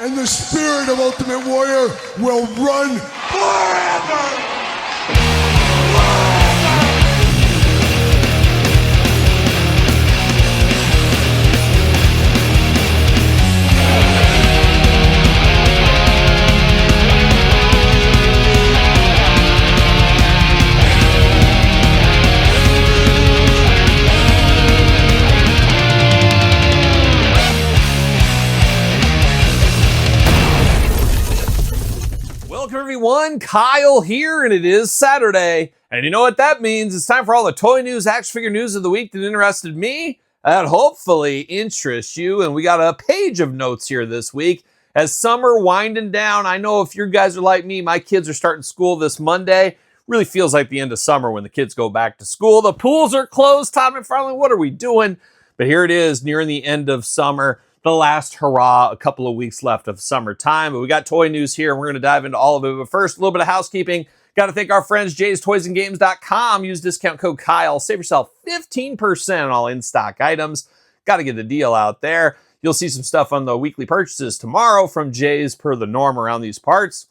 and the spirit of Ultimate Warrior will run forever! Welcome everyone, Kyle here, and it is Saturday. And you know what that means? It's time for all the toy news, action figure news of the week that interested me, that hopefully interests you. And we got a page of notes here this week. As summer winding down, I know if you guys are like me, my kids are starting school this Monday. Really feels like the end of summer when the kids go back to school. The pools are closed. Todd McFarlane, what are we doing? But here it is, nearing the end of summer. The last hurrah, a couple of weeks left of summertime. But we got toy news here, and we're going to dive into all of it. But first, a little bit of housekeeping. Got to thank our friends, Jay'sToysAndGames.com. Use discount code Kyle. Save yourself 15% on all in-stock items. Got to get a deal out there. You'll see some stuff on the weekly purchases tomorrow from Jay's per the norm around these parts.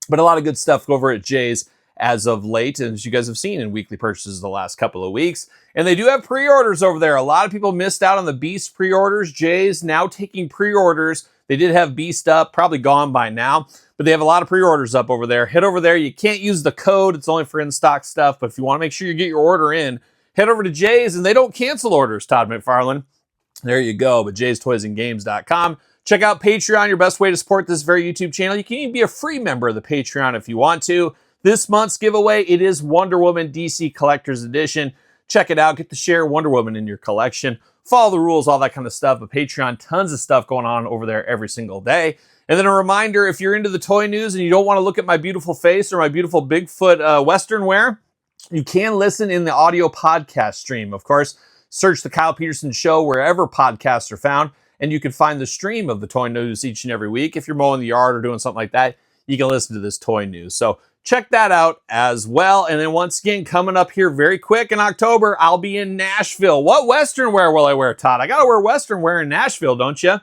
But a lot of good stuff over at Jay's as of late, and as you guys have seen in weekly purchases the last couple of weeks. And they do have pre-orders over there. A lot of people missed out on the Beast pre-orders. Jay's now taking pre-orders. They did have Beast up, probably gone by now, but they have a lot of pre-orders up over there. Head over there. You can't use the code. It's only for in-stock stuff, but if you want to make sure you get your order in, head over to Jay's, and they don't cancel orders, Todd McFarlane. There you go, but Jay'sToysAndGames.com. Check out Patreon, your best way to support this very YouTube channel. You can even be a free member of the Patreon if you want to. This month's giveaway, it is Wonder Woman DC Collector's Edition. Check it out. Get to share Wonder Woman in your collection. Follow the rules, all that kind of stuff. But Patreon, tons of stuff going on over there every single day. And then a reminder, if you're into the toy news and you don't want to look at my beautiful face or my beautiful Bigfoot Western wear, you can listen in the audio podcast stream. Of course, search The Kyle Peterson Show wherever podcasts are found, and you can find the stream of the toy news each and every week. If you're mowing the yard or doing something like that, you can listen to this toy news. So check that out as well. And then once again, coming up here very quick in October, I'll be in Nashville. What Western wear will I wear, Todd? I got to wear Western wear in Nashville, don't you?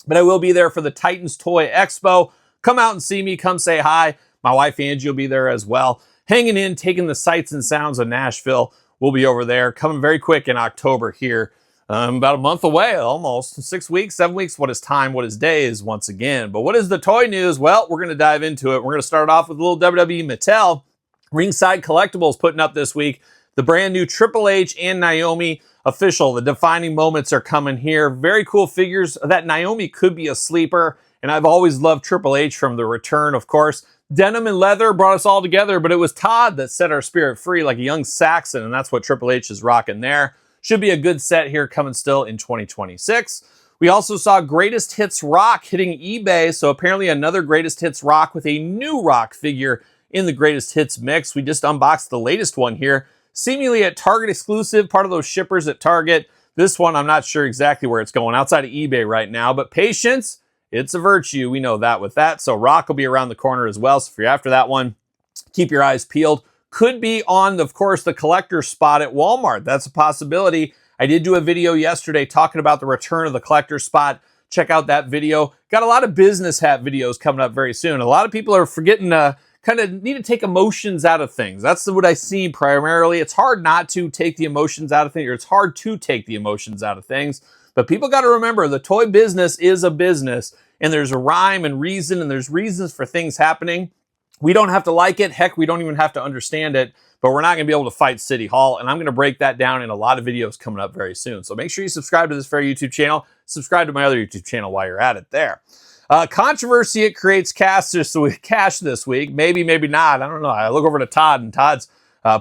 But I will be there for the Titans Toy Expo. Come out and see me. Come say hi. My wife, Angie, will be there as well. Hanging in, taking the sights and sounds of Nashville. We'll be over there. Coming very quick in October here. About a month away, almost 6 weeks, 7 weeks. What is time? What is days? Once again. But what is the toy news? Well, we're going to dive into it. We're going to start off with a little WWE Mattel. Ringside Collectibles putting up this week the brand new Triple H and Naomi official. The defining moments are coming here. Very cool figures. That Naomi could be a sleeper. And I've always loved Triple H from the return, of course. Denim and leather brought us all together, but it was Todd that set our spirit free like a young Saxon. And that's what Triple H is rocking there. Should be a good set here coming still in 2026. We also saw Greatest Hits Rock hitting eBay. So apparently another Greatest Hits Rock with a new Rock figure in the Greatest Hits mix. We just unboxed the latest one here. Seemingly at Target exclusive, part of those shippers at Target. This one, I'm not sure exactly where it's going outside of eBay right now. But patience, it's a virtue. We know that with that. So Rock will be around the corner as well. So if you're after that one, keep your eyes peeled. Could be on, of course, the collector spot at Walmart. That's a possibility. I did do a video yesterday talking about the return of the collector spot. Check out that video. Got a lot of business hat videos coming up very soon. A lot of people are forgetting kind of need to take emotions out of things. That's what I see primarily. It's hard not to take the emotions out of things, or it's hard to take the emotions out of things. But people got to remember the toy business is a business, and there's a rhyme and reason, and there's reasons for things happening. We don't have to like it. Heck, we don't even have to understand it, but we're not going to be able to fight City Hall. And I'm going to break that down in a lot of videos coming up very soon. So make sure you subscribe to this very YouTube channel. Subscribe to my other YouTube channel while you're at it there. Controversy, it creates cash this week. Maybe, maybe not. I don't know. I look over to Todd, and Todd's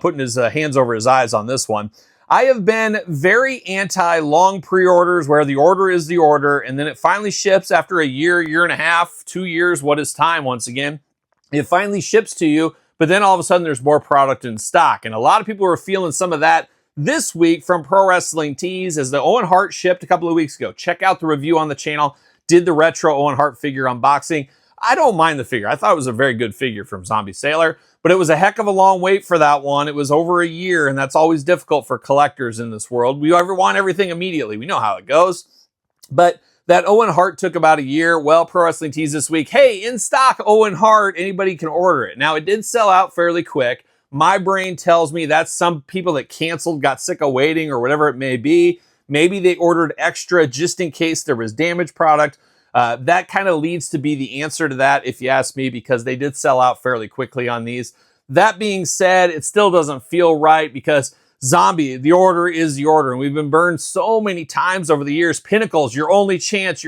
putting his hands over his eyes on this one. I have been very anti-long pre-orders where the order is the order, and then it finally ships after a year, year and a half, 2 years. What is time once again? It finally ships to you, but then all of a sudden there's more product in stock. And a lot of people are feeling some of that this week from Pro Wrestling Tees as the Owen Hart shipped a couple of weeks ago. Check out the review on the channel. Did the retro Owen Hart figure unboxing. I don't mind the figure. I thought it was a very good figure from Zombie Sailor, but it was a heck of a long wait for that one. It was over a year, and that's always difficult for collectors in this world. We want everything immediately. We know how it goes. But That Owen Hart took about a year. Well, Pro Wrestling Tees this week, hey, in stock, Owen Hart, anybody can order it. Now, it did sell out fairly quick. My brain tells me that's some people that canceled, got sick of waiting, or whatever it may be. Maybe they ordered extra just in case there was damaged product. That kind of leads to be the answer to that, if you ask me, because they did sell out fairly quickly on these. That being said, it still doesn't feel right because Zombie, the order is the order. And we've been burned so many times over the years. Pinnacles, your only chance.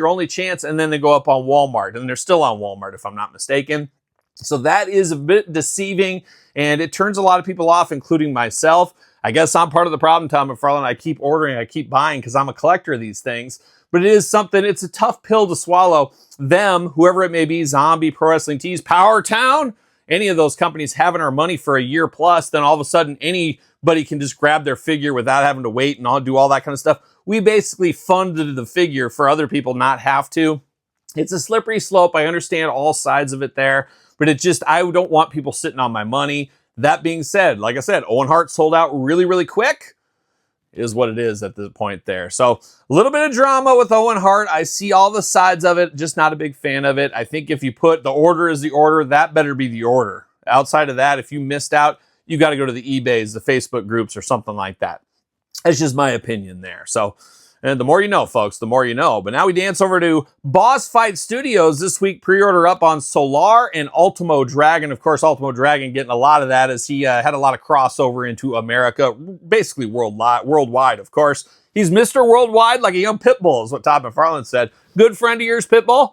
And then they go up on Walmart. And they're still on Walmart, if I'm not mistaken. So that is a bit deceiving. And it turns a lot of people off, including myself. I guess I'm part of the problem, Tom McFarlane. I keep ordering, I keep buying because I'm a collector of these things. But it is something, it's a tough pill to swallow. Them, whoever it may be, Zombie, Pro Wrestling Tees, Power Town, any of those companies having our money for a year plus, then all of a sudden anybody can just grab their figure without having to wait and all do all that kind of stuff. We basically funded the figure for other people not have to. It's a slippery slope. I understand all sides of it there, but it just, I don't want people sitting on my money. That being said, like I said, Owen Hart sold out really, really quick. Is what it is at the point there. So a little bit of drama with Owen Hart. I see all the sides of it, just not a big fan of it. I think if you put the order is the order, that better be the order. Outside of that, if you missed out, you got to go to the eBays, the Facebook groups, or something like that. That's just my opinion there. So, and the more you know, folks, the more you know. But now we dance over to Boss Fight Studios. This week, pre-order up on Solar and Ultimo Dragon. Of course, Ultimo Dragon getting a lot of that as he had a lot of crossover into America, basically worldwide, of course. He's Mr. Worldwide like a young pit bull is what Todd McFarlane said. Good friend of yours, Pitbull?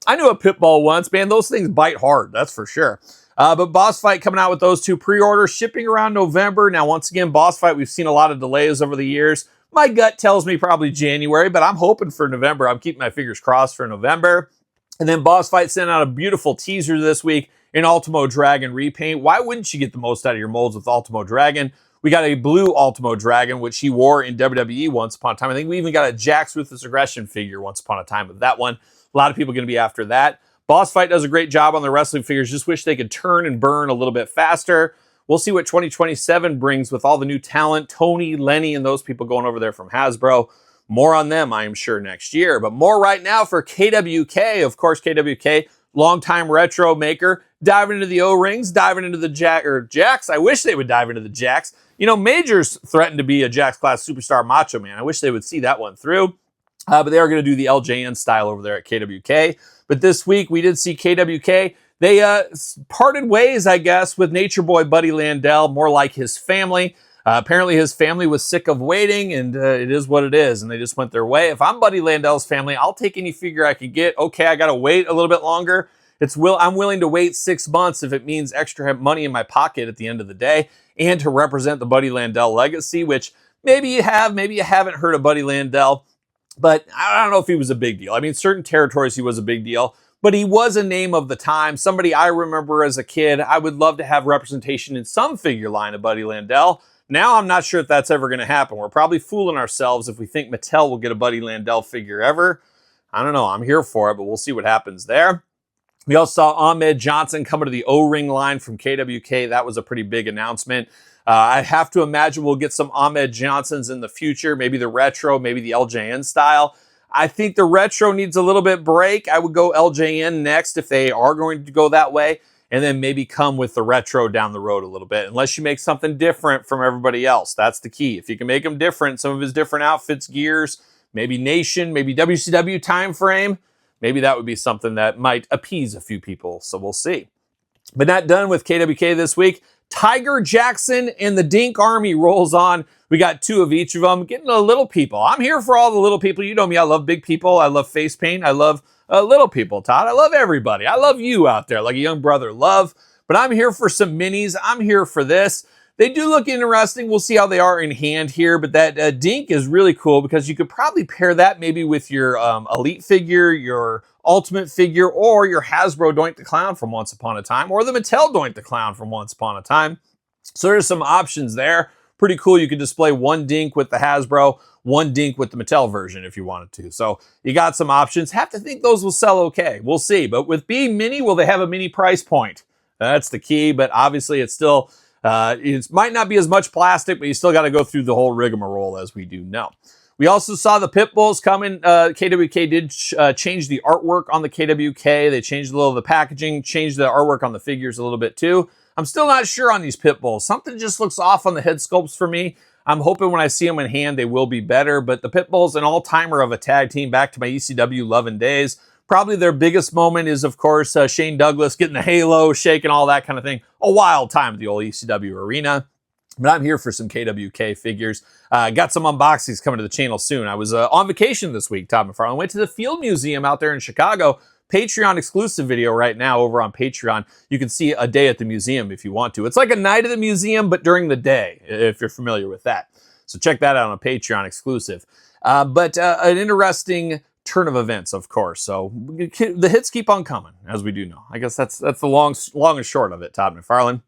I knew a pit bull once. Man, those things bite hard, that's for sure. But Boss Fight coming out with those two pre-orders, shipping around November. Now, once again, Boss Fight, we've seen a lot of delays over the years. My gut tells me probably January, but I'm hoping for November. I'm keeping my fingers crossed for November. And then Boss Fight sent out a beautiful teaser this week in Ultimo Dragon repaint. Why wouldn't you get the most out of your molds with Ultimo Dragon? We got a blue Ultimo Dragon, which he wore in WWE once upon a time. I think we even got a Jakks Ruthless Aggression figure once upon a time with that one. A lot of people are going to be after that. Boss Fight does a great job on the wrestling figures. Just wish they could turn and burn a little bit faster. We'll see what 2027 brings with all the new talent, Tony, Lenny, and those people going over there from Hasbro. More on them, I am sure, next year. But more right now for KWK. Of course, KWK, longtime retro maker, diving into the O-rings, diving into the Jakks. I wish they would dive into the Jakks. You know, Majors threatened to be a Jakks class superstar Macho Man. I wish they would see that one through. But they are going to do the LJN style over there at KWK. But this week, we did see KWK. They parted ways, I guess, with Nature Boy Buddy Landell, more like his family. Apparently, his family was sick of waiting, and it is what it is, and they just went their way. If I'm Buddy Landell's family, I'll take any figure I can get. Okay, I got to wait a little bit longer. I'm willing to wait 6 months if it means extra money in my pocket at the end of the day, and to represent the Buddy Landell legacy, which maybe you have, maybe you haven't heard of Buddy Landell, but I don't know if he was a big deal. I mean, certain territories he was a big deal. But he was a name of the time, somebody I remember as a kid. I would love to have representation in some figure line of Buddy Landell. Now I'm not sure if that's ever going to happen. We're probably fooling ourselves if we think Mattel will get a Buddy Landell figure ever. I don't know. I'm here for it, but we'll see what happens there. We also saw Ahmed Johnson coming to the O-ring line from KWK. That was a pretty big announcement. I have to imagine we'll get some Ahmed Johnsons in the future, maybe the retro, maybe the LJN style. I think the retro needs a little bit break. I would go LJN next if they are going to go that way, and then maybe come with the retro down the road a little bit, unless you make something different from everybody else. That's the key. If you can make them different, some of his different outfits, gears, maybe Nation, maybe WCW time frame, maybe that would be something that might appease a few people. So we'll see. But not done with KWK this week. Tiger Jackson and the Dink Army rolls on. We got two of each of them, getting the little people. I'm here for all the little people. You know me, I love big people. I love face paint. I love little people, Todd. I love everybody. I love you out there like a young brother love. But I'm here for some minis. I'm here for this. They do look interesting. We'll see how they are in hand here. But that Dink is really cool because you could probably pair that maybe with your Elite figure, your Ultimate figure, or your Hasbro Doink the Clown from Once Upon a Time, or the Mattel Doink the Clown from Once Upon a Time. So there's some options there. Pretty cool. You could display one Dink with the Hasbro, one Dink with the Mattel version if you wanted to. So you got some options. Have to think those will sell okay. We'll see. But with being mini, will they have a mini price point? That's the key. But obviously it's still, it might not be as much plastic, but you still got to go through the whole rigmarole as we do know. We also saw the pit bulls coming. KWK did change the artwork on the KWK. They changed a little of the packaging, changed the artwork on the figures a little bit too. I'm still not sure on these pit bulls. Something just looks off on the head sculpts for me. I'm hoping when I see them in hand, they will be better. But the pit bulls, an all-timer of a tag team back to my ECW loving days. Probably their biggest moment is, of course, Shane Douglas getting the halo, shaking, all that kind of thing. A wild time at the old ECW arena. But I'm here for some KWK figures. Got some unboxings coming to the channel soon. I was on vacation this week, Todd McFarlane. Went to the Field Museum out there in Chicago. Patreon exclusive video right now over on Patreon. You can see a day at the museum if you want to. It's like a night at the museum, but during the day, if you're familiar with that. So check that out on a Patreon exclusive. But an interesting turn of events, of course. So the hits keep on coming, as we do know. I guess that's the long and short of it, Todd McFarlane.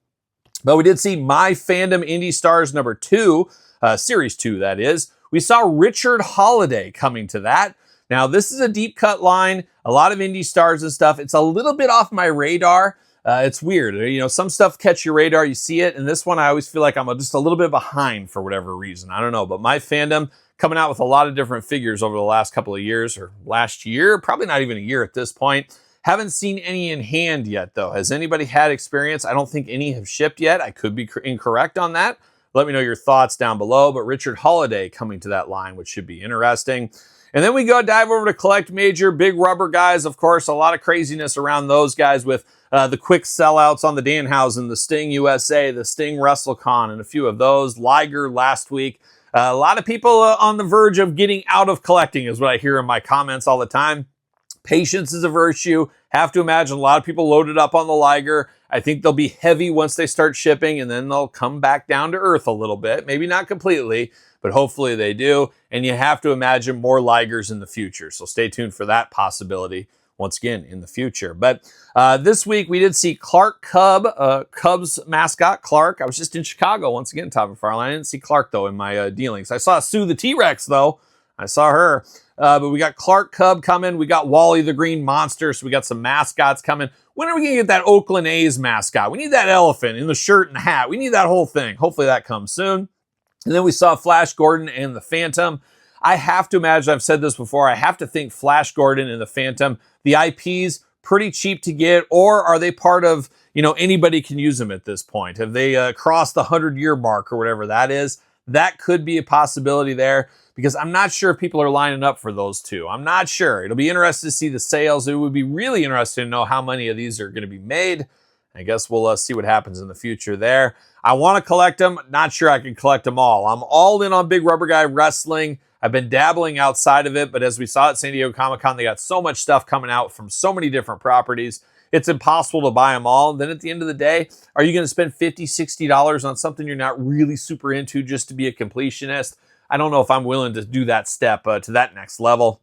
But we did see My Fandom Indie Stars number 2, Series 2, that is. We saw Richard Holiday coming to that. Now, this is a deep cut line, a lot of indie stars and stuff. It's a little bit off my radar. It's weird. You know, some stuff catch your radar, you see it. And this one, I always feel like I'm just a little bit behind for whatever reason. I don't know. But My Fandom coming out with a lot of different figures over the last couple of years, or last year, probably not even a year at this point. Haven't seen any in hand yet, though. Has anybody had experience? I don't think any have shipped yet. I could be incorrect on that. Let me know your thoughts down below. But Richard Holiday coming to that line, which should be interesting. And then we go dive over to Collect Major, big rubber guys. Of course, a lot of craziness around those guys with the quick sellouts on the Danhausen, the Sting USA, the Sting WrestleCon, and a few of those. Liger last week. A lot of people on the verge of getting out of collecting is what I hear in my comments all the time. Patience is a virtue. Have to imagine a lot of people loaded up on the Liger. I think they'll be heavy once they start shipping, and then they'll come back down to earth a little bit. Maybe not completely, but hopefully they do. And you have to imagine more Ligers in the future. So stay tuned for that possibility once again in the future. But this week we did see Clark Cub, Cubs mascot Clark. I was just in Chicago once again, Todd McFarlane. I didn't see Clark though in my dealings. I saw Sue the T-Rex though. I saw her. But we got Clark Cub coming. We got Wally the Green Monster. So we got some mascots coming. When are we going to get that Oakland A's mascot? We need that elephant in the shirt and the hat. We need that whole thing. Hopefully that comes soon. And then we saw Flash Gordon and the Phantom. I have to imagine, I've said this before, I have to think Flash Gordon and the Phantom, the IPs, pretty cheap to get, or are they part of, anybody can use them at this point? Have they crossed the 100-year mark or whatever that is? That could be a possibility there, because I'm not sure if people are lining up for those two. I'm not sure. It'll be interesting to see the sales. It would be really interesting to know how many of these are going to be made. I guess we'll see what happens in the future there. I want to collect them. Not sure I can collect them all. I'm all in on Big Rubber Guy Wrestling. I've been dabbling outside of it, but as we saw at San Diego Comic-Con, they got so much stuff coming out from so many different properties. It's impossible to buy them all. Then at the end of the day, are you going to spend $50, $60 on something you're not really super into just to be a completionist? I don't know if I'm willing to do that step to that next level.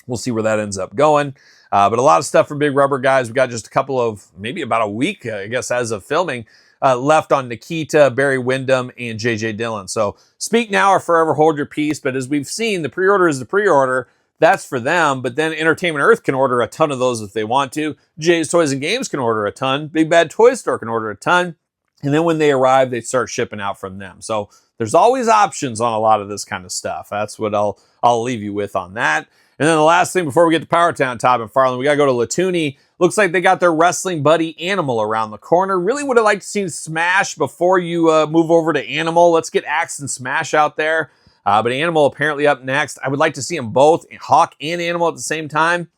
We'll see where that ends up going. But a lot of stuff for Big Rubber Guys. We got just a couple of, maybe about a week, I guess, as of filming, left on Nikita, Barry Windham, and JJ Dillon. So speak now or forever hold your peace. But as we've seen, the pre-order is the pre-order. That's for them. But then Entertainment Earth can order a ton of those if they want to. Jay's Toys and Games can order a ton. Big Bad Toy Store can order a ton. And then when they arrive, they start shipping out from them. So there's always options on a lot of this kind of stuff. That's what I'll leave you with on that. And then the last thing before we get to Power Town, Todd McFarlane, we got to go to Latuni. Looks like they got their wrestling buddy Animal around the corner. Really would have liked to see Smash before you move over to Animal. Let's get Axe and Smash out there. But Animal apparently up next. I would like to see them both, Hawk and Animal at the same time.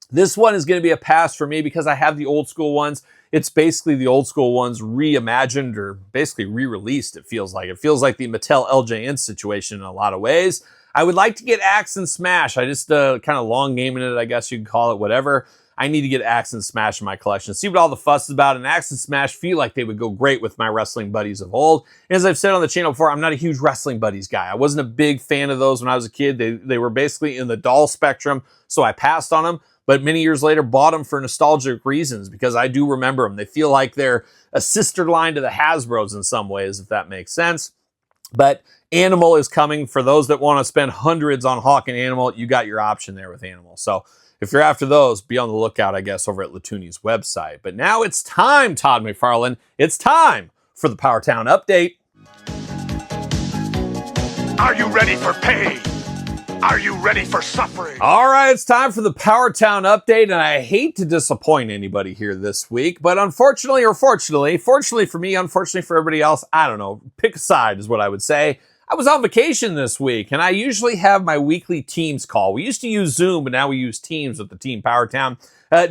This one is going to be a pass for me because I have the old school ones. It's basically the old school ones reimagined or basically re-released, it feels like. It feels like the Mattel LJN situation in a lot of ways. I would like to get Axe and Smash. I just kind of long gaming it, I guess you could call it, whatever. I need to get Axe and Smash in my collection. See what all the fuss is about. And Axe and Smash feel like they would go great with my wrestling buddies of old. And as I've said on the channel before, I'm not a huge wrestling buddies guy. I wasn't a big fan of those when I was a kid. They were basically in the doll spectrum, so I passed on them. But many years later, bought them for nostalgic reasons because I do remember them. They feel like they're a sister line to the Hasbros in some ways, if that makes sense. But Animal is coming. For those that want to spend hundreds on Hawk and Animal, you got your option there with Animal. So if you're after those, be on the lookout, I guess, over at Latuni's website. But now it's time, Todd McFarlane. It's time for the Power Town update. Are you ready for pain? Are you ready for suffering? All right, it's time for the Power Town update, and I hate to disappoint anybody here this week, but unfortunately or fortunately for me, unfortunately for everybody else, I don't know, pick a side is what I would say. I was on vacation this week, and I usually have my weekly Teams call. We used to use Zoom, but now we use Teams with the Team Power Town.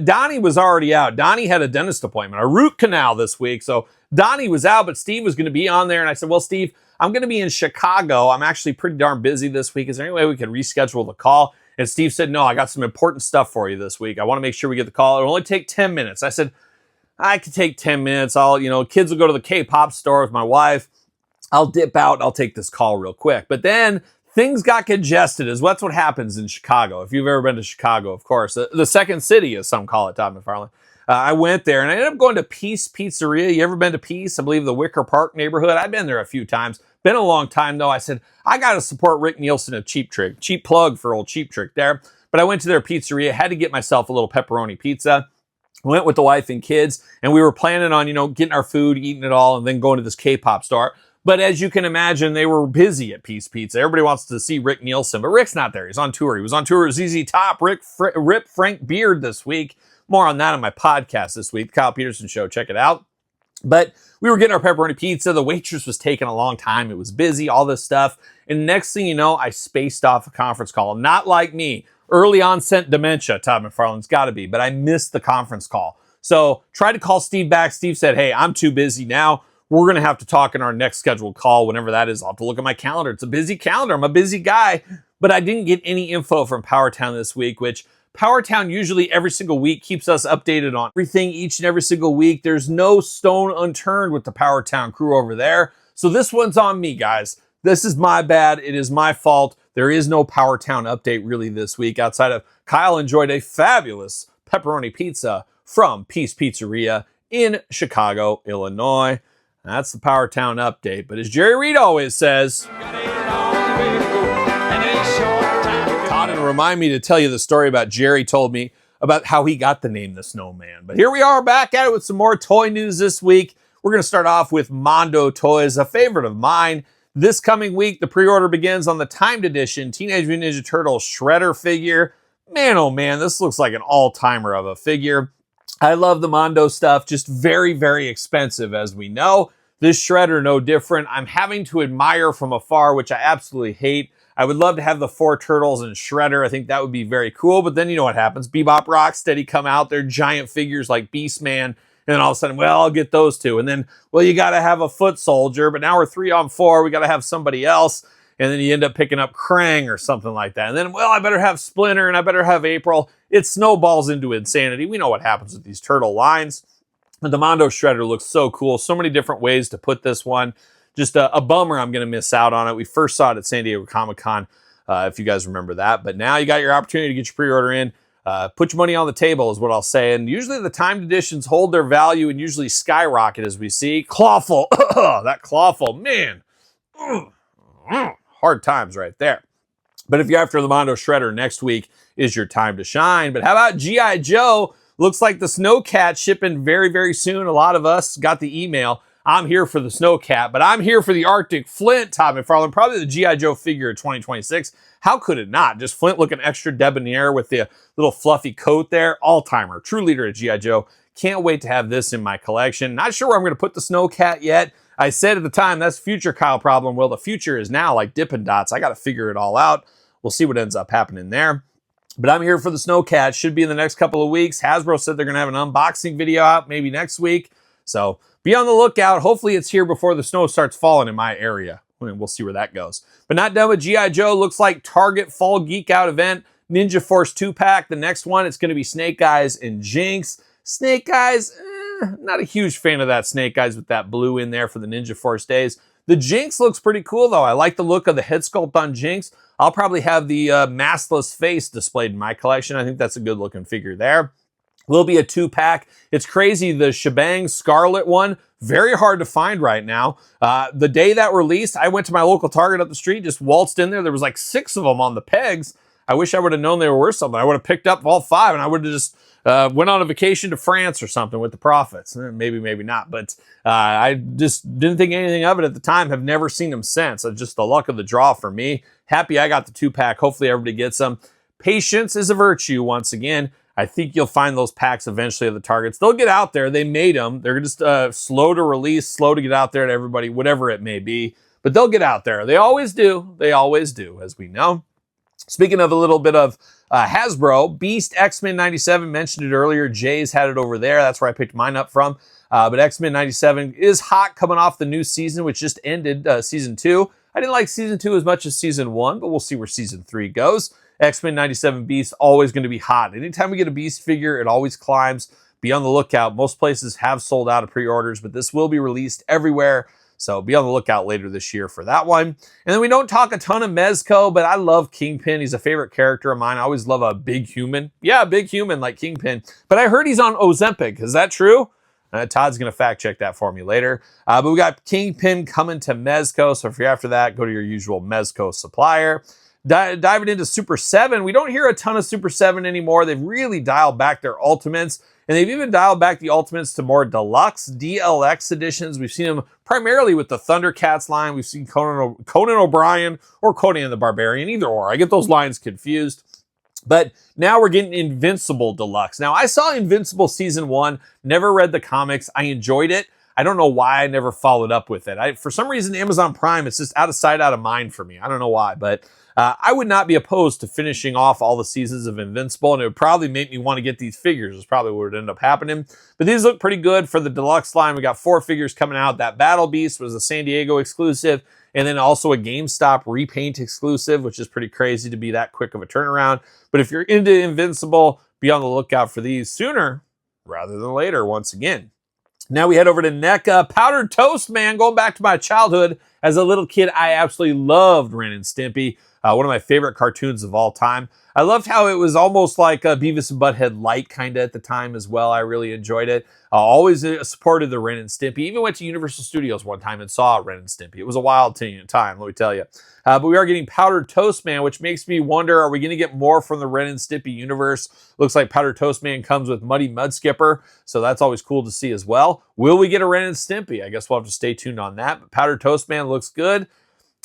Donnie was already out. Donnie had a dentist appointment, a root canal this week, so Donnie was out, but Steve was going to be on there, and I said, well, Steve, I'm going to be in Chicago. I'm actually pretty darn busy this week. Is there any way we could reschedule the call? And Steve said, no, I got some important stuff for you this week. I want to make sure we get the call. It'll only take 10 minutes. I said, I could take 10 minutes. Kids will go to the K-pop store with my wife. I'll dip out. I'll take this call real quick. But then things got congested, that's what happens in Chicago. If you've ever been to Chicago, of course, the second city, as some call it, Todd McFarlane. I went there and I ended up going to Peace Pizzeria. You ever been to Peace? I believe the Wicker Park neighborhood. I've been there a few times. Been a long time though. I said, I got to support Rick Nielsen of Cheap Trick. Cheap plug for old Cheap Trick there. But I went to their pizzeria, had to get myself a little pepperoni pizza. Went with the wife and kids, and we were planning on, getting our food, eating it all, and then going to this K-pop store. But as you can imagine, they were busy at Peace Pizza. Everybody wants to see Rick Nielsen, but Rick's not there. He's on tour. He was on tour with ZZ Top, Rip Frank Beard this week. More on that on my podcast this week, The Kyle Peterson Show. Check it out. But we were getting our pepperoni pizza. The waitress was taking a long time. It was busy, all this stuff. And next thing you know, I spaced off a conference call. Not like me. Early onset dementia, Todd McFarlane's got to be. But I missed the conference call. So tried to call Steve back. Steve said, hey, I'm too busy now. We're going to have to talk in our next scheduled call, whenever that is. I'll have to look at my calendar. It's a busy calendar. I'm a busy guy. But I didn't get any info from Powertown this week, which Powertown usually every single week keeps us updated on everything each and every single week. There's no stone unturned with the Powertown crew over there. So this one's on me, guys. This is my bad. It is my fault. There is no Powertown update really this week outside of Kyle enjoyed a fabulous pepperoni pizza from Peace Pizzeria in Chicago, Illinois. That's the Powertown update. But as Jerry Reed always says, Todd, and remind me to tell you the story about Jerry told me about how he got the name the Snowman. But here we are back at it with some more toy news this week. We're going to start off with Mondo Toys, a favorite of mine. This coming week, the pre-order begins on the timed edition Teenage Mutant Ninja Turtles Shredder figure. Man, oh man, this looks like an all-timer of a figure. I love the Mondo stuff, just very, very expensive, as we know. This Shredder, no different. I'm having to admire from afar, which I absolutely hate. I would love to have the 4 turtles and Shredder. I think that would be very cool, but then you know what happens. Bebop, Rocksteady come out. They're giant figures like Beastman, and then all of a sudden, well, I'll get those 2. And then, well, you got to have a Foot Soldier, but now we're 3 on 4. We got to have somebody else. And then you end up picking up Krang or something like that. And then, well, I better have Splinter and I better have April. It snowballs into insanity. We know what happens with these turtle lines. But the Mondo Shredder looks so cool. So many different ways to put this one. Just a bummer I'm going to miss out on it. We first saw it at San Diego Comic-Con, if you guys remember that. But now you got your opportunity to get your pre-order in. Put your money on the table is what I'll say. And usually the timed editions hold their value and usually skyrocket as we see. Clawful. That Clawful, man. Hard times right there. But if you're after the Mondo Shredder, next week is your time to shine. But how about G.I. Joe? Looks like the Snowcat shipping very, very soon. A lot of us got the email. I'm here for the Snowcat, but I'm here for the Arctic Flint, Todd McFarlane. Probably the G.I. Joe figure of 2026. How could it not? Just Flint looking extra debonair with the little fluffy coat there. All-timer. True leader of G.I. Joe. Can't wait to have this in my collection. Not sure where I'm going to put the Snowcat yet. I said at the time, that's future Kyle problem. Well, the future is now like Dippin' Dots. I got to figure it all out. We'll see what ends up happening there. But I'm here for the Snowcat. Should be in the next couple of weeks. Hasbro said they're going to have an unboxing video out maybe next week. So be on the lookout. Hopefully it's here before the snow starts falling in my area. We'll see where that goes. But not done with G.I. Joe. Looks like Target Fall Geek Out event. Ninja Force 2-pack. The next one, it's going to be Snake Eyes and Jinx. Snake Eyes, not a huge fan of that Snake Eyes with that blue in there for the Ninja Force days. The Jinx looks pretty cool, though. I like the look of the head sculpt on Jinx. I'll probably have the maskless face displayed in my collection. I think that's a good-looking figure there. Will be a 2-pack. It's crazy. The Shebang Scarlet one, very hard to find right now. The day that released, I went to my local Target up the street, just waltzed in there. There was like 6 of them on the pegs. I wish I would have known they were worth something. I would have picked up all 5 and I would have just went on a vacation to France or something with the profits. Maybe, maybe not. But I just didn't think anything of it at the time. Have never seen them since. It's just the luck of the draw for me. Happy I got the 2-pack. Hopefully everybody gets them. Patience is a virtue once again. I think you'll find those packs eventually at the Targets. They'll get out there. They made them. They're just slow to release, slow to get out there to everybody, whatever it may be. But they'll get out there. They always do. They always do, as we know. Speaking of a little bit of Hasbro, Beast X-Men 97, mentioned it earlier. Jay's had it over there. That's where I picked mine up from. But X-Men 97 is hot coming off the new season, which just ended season 2. I didn't like season 2 as much as season 1, but we'll see where season 3 goes. X-Men 97 Beast, always going to be hot. Anytime we get a Beast figure, it always climbs. Be on the lookout. Most places have sold out of pre-orders, but this will be released everywhere. So be on the lookout later this year for that one. And then we don't talk a ton of Mezco, but I love Kingpin. He's a favorite character of mine. I always love a big human. Yeah, a big human like Kingpin. But I heard he's on Ozempic. Is that true? Todd's going to fact check that for me later. But we got Kingpin coming to Mezco. So if you're after that, go to your usual Mezco supplier. Diving into Super 7, we don't hear a ton of Super 7 anymore. They've really dialed back their Ultimates, and they've even dialed back the Ultimates to more deluxe DLX editions. We've seen them primarily with the Thundercats line. We've seen Conan O'Brien or Conan the Barbarian, either or. I get those lines confused. But now we're getting Invincible Deluxe. Now, I saw Invincible Season 1, never read the comics. I enjoyed it. I don't know why I never followed up with it. For some reason, Amazon Prime, it's just out of sight, out of mind for me. I don't know why, but I would not be opposed to finishing off all the seasons of Invincible, and it would probably make me want to get these figures. Is probably what would end up happening. But these look pretty good for the deluxe line. We got 4 figures coming out. That Battle Beast was a San Diego exclusive, and then also a GameStop repaint exclusive, which is pretty crazy to be that quick of a turnaround. But if you're into Invincible, be on the lookout for these sooner rather than later once again. Now we head over to NECA. Powdered Toast Man, going back to my childhood. As a little kid, I absolutely loved Ren and Stimpy. One of my favorite cartoons of all time. I loved how it was almost like a Beavis and Butthead light kind of at the time as well. I really enjoyed it. Always supported the Ren and Stimpy. Even went to Universal Studios one time and saw Ren and Stimpy. It was a wild time, let me tell you. But we are getting Powdered Toast Man, which makes me wonder, are we going to get more from the Ren and Stimpy universe? Looks like Powdered Toast Man comes with Muddy Mudskipper, so that's always cool to see as well. Will we get a Ren and Stimpy? I guess we'll have to stay tuned on that. But Powdered Toast Man looks good.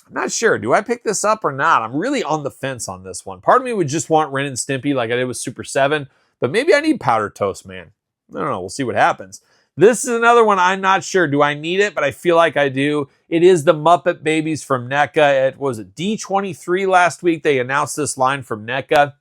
I'm not sure. Do I pick this up or not? I'm really on the fence on this one. Part of me would just want Ren and Stimpy like I did with Super 7, but maybe I need Powdered Toast Man. I don't know. We'll see what happens. This is another one I'm not sure. Do I need it? But I feel like I do. It is the Muppet Babies from NECA. It was at D23 last week. They announced this line from NECA.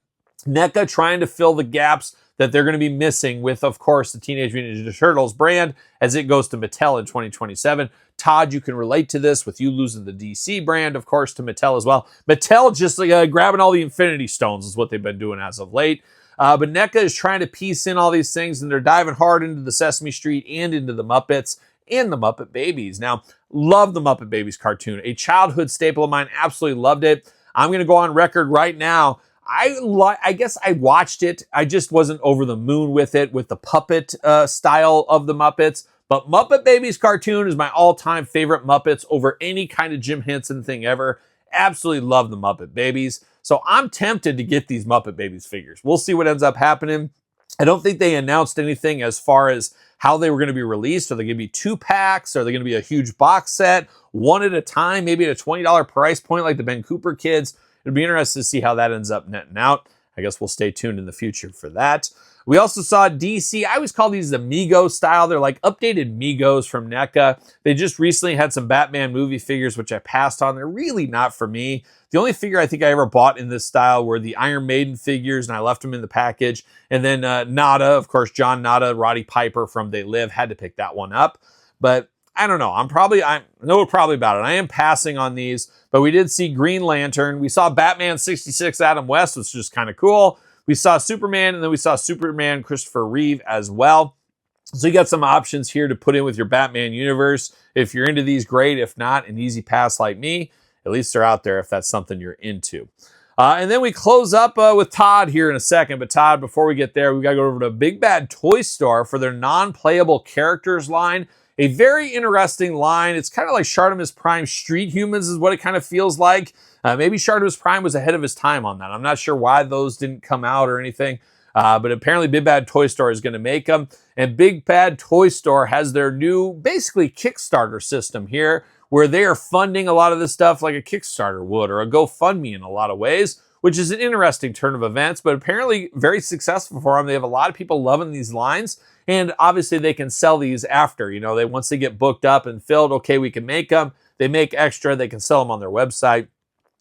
NECA trying to fill the gaps that they're going to be missing with, of course, the Teenage Mutant Ninja Turtles brand as it goes to Mattel in 2027. Todd, you can relate to this with you losing the DC brand, of course, to Mattel as well. Mattel just grabbing all the Infinity Stones is what they've been doing as of late. But NECA is trying to piece in all these things, and they're diving hard into the Sesame Street and into the Muppets and the Muppet Babies. Now, love the Muppet Babies cartoon. A childhood staple of mine. Absolutely loved it. I'm going to go on record right now. I guess I watched it. I just wasn't over the moon with it, with the puppet style of the Muppets. But Muppet Babies cartoon is my all-time favorite Muppets over any kind of Jim Henson thing ever. Absolutely love the Muppet Babies. So I'm tempted to get these Muppet Babies figures. We'll see what ends up happening. I don't think they announced anything as far as how they were going to be released. Are they going to be 2 packs? Are they going to be a huge box set? One at a time, maybe at a $20 price point like the Ben Cooper kids? It'd be interesting to see how that ends up netting out. I guess we'll stay tuned in the future for that. We also saw DC. I always call these the Mego style. They're like updated Megos from NECA. They just recently had some Batman movie figures, which I passed on. They're really not for me. The only figure I think I ever bought in this style were the Iron Maiden figures, and I left them in the package. And then Nada, of course, John Nada, Roddy Piper from They Live. Had to pick that one up. But I don't know. I know probably about it. I am passing on these, but we did see Green Lantern. We saw Batman 66 Adam West, which is just kind of cool. We saw Superman, and then we saw Superman Christopher Reeve as well. So you got some options here to put in with your Batman universe. If you're into these, great. If not, an easy pass like me, at least they're out there if that's something you're into. And then we close up with Todd here in a second. But Todd, before we get there, we got to go over to Big Bad Toy Store for their non-playable characters line. A very interesting line. It's kind of like Shartimus Prime Street Humans is what it kind of feels like. Maybe Shardos Prime was ahead of his time on that. I'm not sure why those didn't come out or anything. But apparently Big Bad Toy Store is going to make them. And Big Bad Toy Store has their new, basically, Kickstarter system here, where they are funding a lot of this stuff like a Kickstarter would, or a GoFundMe in a lot of ways, which is an interesting turn of events, but apparently very successful for them. They have a lot of people loving these lines, and obviously they can sell these after. You know, once they get booked up and filled, okay, we can make them. They make extra, they can sell them on their website.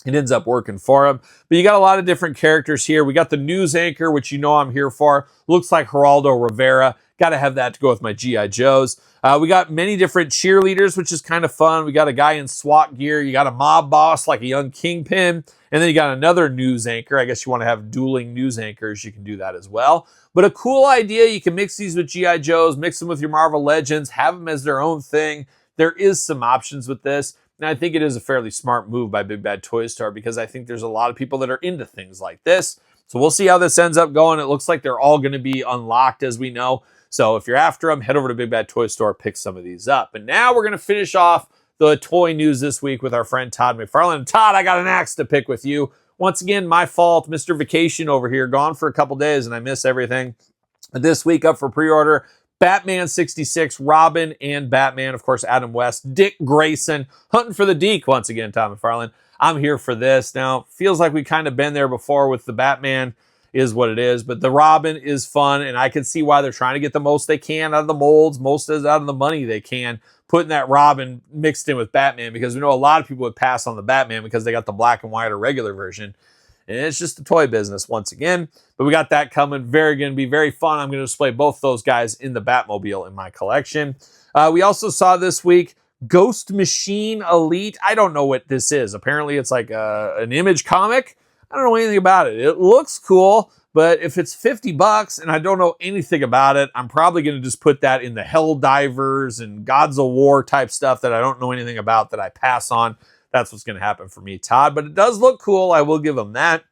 It ends up working for them. But you got a lot of different characters here. We got the news anchor, which you know I'm here for. Looks like Geraldo Rivera. Got to have that to go with my G.I. Joes. We got many different cheerleaders, which is kind of fun. We got a guy in SWAT gear. You got a mob boss like a young kingpin. And then you got another news anchor. I guess you want to have dueling news anchors. You can do that as well. But a cool idea. You can mix these with G.I. Joes, mix them with your Marvel Legends, have them as their own thing. There is some options with this. And I think it is a fairly smart move by Big Bad Toy Store because I think there's a lot of people that are into things like this. So we'll see how this ends up going. It looks like they're all going to be unlocked, as we know. So if you're after them, head over to Big Bad Toy Store, pick some of these up. And now we're going to finish off the toy news this week with our friend Todd McFarlane. Todd, I got an axe to pick with you. Once again, my fault. Mr. Vacation over here, gone for a couple days, and I miss everything. This week up for pre-order, Batman 66, Robin and Batman, of course, Adam West, Dick Grayson, hunting for the Deke once again, Todd McFarlane. I'm here for this. Now, feels like we've kind of been there before with the Batman, is what it is, but the Robin is fun, and I can see why they're trying to get the most they can out of the molds, most out of the money they can, putting that Robin mixed in with Batman, because we know a lot of people would pass on the Batman because they got the black and white or regular version. And it's just the toy business once again. But we got that coming. Going to be very fun. I'm going to display both those guys in the Batmobile in my collection. We also saw this week Ghost Machine Elite. I don't know what this is. Apparently it's like an Image comic. I don't know anything about it. It looks cool, but if it's $50 and I don't know anything about it, I'm probably going to just put that in the Hell Divers and Gods of War type stuff that I don't know anything about that I pass on. That's what's going to happen for me, Todd. But it does look cool. I will give them that.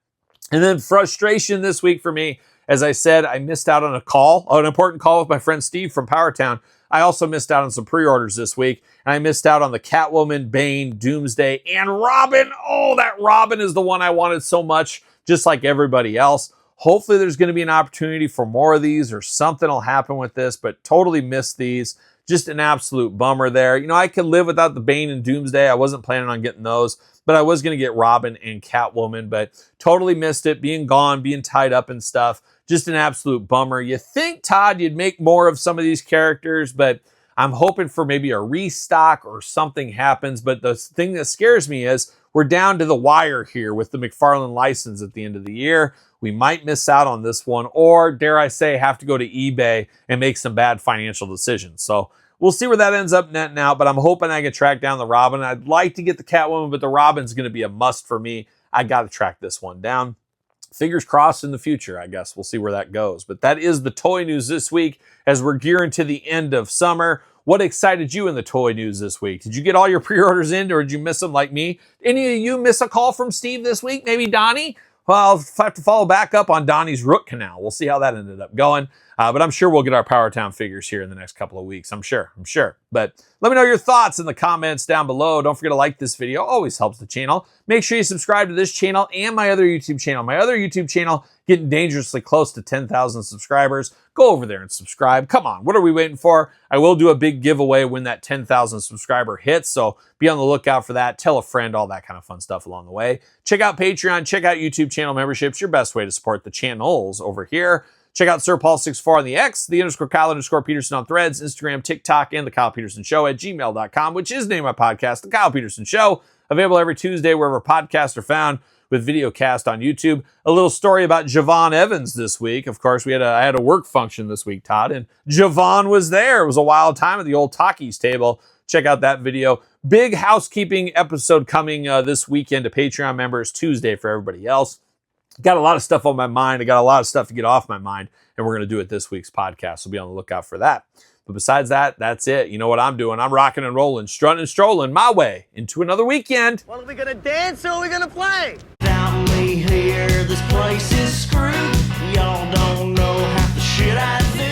And then frustration this week for me. As I said, I missed out on an important call with my friend Steve from Powertown. I also missed out on some pre-orders this week. And I missed out on the Catwoman, Bane, Doomsday, and Robin. Oh, that Robin is the one I wanted so much, just like everybody else. Hopefully there's going to be an opportunity for more of these or something will happen with this, but totally missed these. Just an absolute bummer there. You know, I could live without the Bane and Doomsday. I wasn't planning on getting those, but I was going to get Robin and Catwoman, but totally missed it. Being gone, being tied up and stuff. Just an absolute bummer. You think, Todd, you'd make more of some of these characters, but I'm hoping for maybe a restock or something happens. But the thing that scares me is we're down to the wire here with the McFarlane license at the end of the year. We might miss out on this one, or dare I say, have to go to eBay and make some bad financial decisions. So we'll see where that ends up netting out, but I'm hoping I can track down the Robin. I'd like to get the Catwoman, but the Robin's going to be a must for me. I got to track this one down. Fingers crossed in the future, I guess. We'll see where that goes. But that is the toy news this week as we're gearing to the end of summer. What excited you in the toy news this week? Did you get all your pre-orders in, or did you miss them like me? Any of you miss a call from Steve this week? Maybe Donnie? Well, I'll have to follow back up on Donnie's root canal. We'll see how that ended up going. But I'm sure we'll get our Powertown figures here in the next couple of weeks. I'm sure. But let me know your thoughts in the comments down below. Don't forget to like this video. Always helps the channel. Make sure you subscribe to this channel and my other YouTube channel. My other YouTube channel getting dangerously close to 10,000 subscribers. Go over there and subscribe. Come on. What are we waiting for? I will do a big giveaway when that 10,000 subscriber hits. So be on the lookout for that. Tell a friend, all that kind of fun stuff along the way. Check out Patreon. Check out YouTube channel memberships. Your best way to support the channels over here. Check out SirPaul64 on the X, the _Kyle_Peterson on Threads, Instagram, TikTok, and TheKylePetersonShow at gmail.com, which is the name of my podcast, The Kyle Peterson Show, available every Tuesday wherever podcasts are found, with video cast on YouTube. A little story about Javon Evans this week. Of course, I had a work function this week, Todd, and Javon was there. It was a wild time at the old Takis table. Check out that video. Big housekeeping episode coming this weekend to Patreon members, Tuesday for everybody else. Got a lot of stuff on my mind. I got a lot of stuff to get off my mind, and we're going to do it this week's podcast, so be on the lookout for that. But besides that, that's it. You know what I'm doing. I'm rocking and rolling, strutting and strolling my way into another weekend. Well, are we going to dance or are we going to play? Down me here, this place is screwed. Y'all don't know half the shit I do.